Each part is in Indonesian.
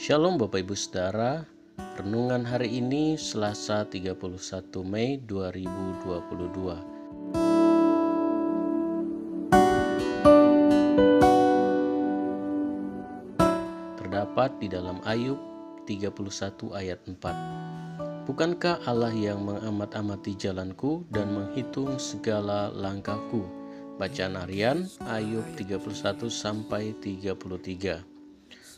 Shalom Bapak Ibu Saudara, renungan hari ini Selasa 31 Mei 2022. Terdapat di dalam Ayub 31 ayat 4. Bukankah Allah yang mengamat-amati jalanku dan menghitung segala langkahku? Bacaan harian Ayub 31 sampai 33.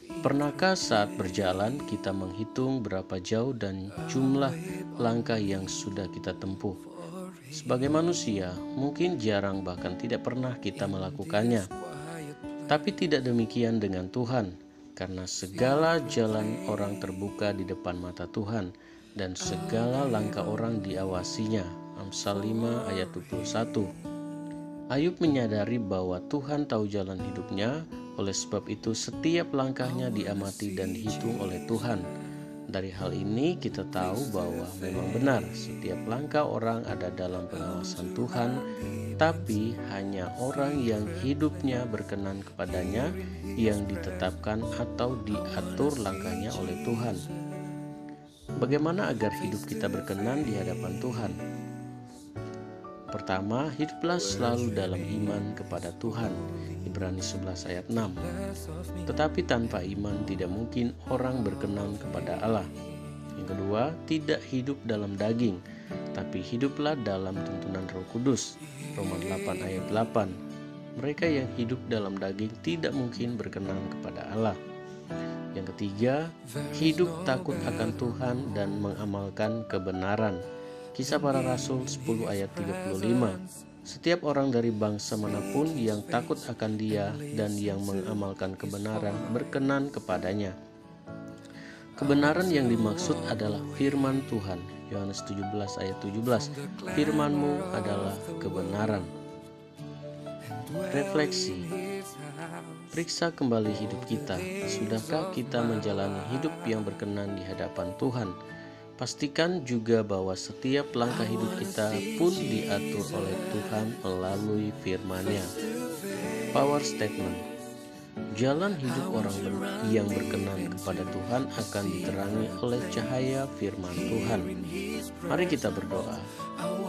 Pernahkah saat berjalan kita menghitung berapa jauh dan jumlah langkah yang sudah kita tempuh? Sebagai manusia, mungkin jarang bahkan tidak pernah kita melakukannya. Tapi tidak demikian dengan Tuhan, karena segala jalan orang terbuka di depan mata Tuhan, dan segala langkah orang diawasinya. Amsal 5 ayat 21. Ayub menyadari bahwa Tuhan tahu jalan hidupnya, oleh sebab itu setiap langkahnya diamati dan dihitung oleh Tuhan. Dari hal ini kita tahu bahwa memang benar setiap langkah orang ada dalam pengawasan Tuhan, tapi hanya orang yang hidupnya berkenan kepadanya yang ditetapkan atau diatur langkahnya oleh Tuhan. Bagaimana agar hidup kita berkenan di hadapan Tuhan? Pertama, hiduplah selalu dalam iman kepada Tuhan. Ibrani 11 ayat 6. Tetapi tanpa iman tidak mungkin orang berkenan kepada Allah. Yang kedua, tidak hidup dalam daging, tapi hiduplah dalam tuntunan Roh Kudus. Roma 8 ayat 8. Mereka yang hidup dalam daging tidak mungkin berkenan kepada Allah. Yang ketiga, hidup takut akan Tuhan dan mengamalkan kebenaran. Kisah Para Rasul 10 ayat 35. Setiap orang dari bangsa manapun yang takut akan Dia dan yang mengamalkan kebenaran berkenan kepadanya. Kebenaran yang dimaksud adalah firman Tuhan. Yohanes 17 ayat 17. Firman-Mu adalah kebenaran. Refleksi. Periksa kembali hidup kita. Sudahkah kita menjalani hidup yang berkenan di hadapan Tuhan? Pastikan juga bahwa setiap langkah hidup kita pun diatur oleh Tuhan melalui firman-Nya. Power statement. Jalan hidup orang yang berkenan kepada Tuhan akan diterangi oleh cahaya firman Tuhan. Mari kita berdoa.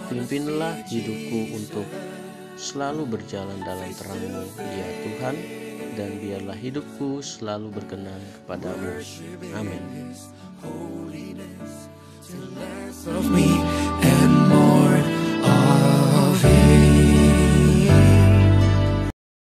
Pimpinlah hidupku untuk selalu berjalan dalam terang-Mu, ya Tuhan, dan biarlah hidupku selalu berkenan kepadamu. Amin. Of me.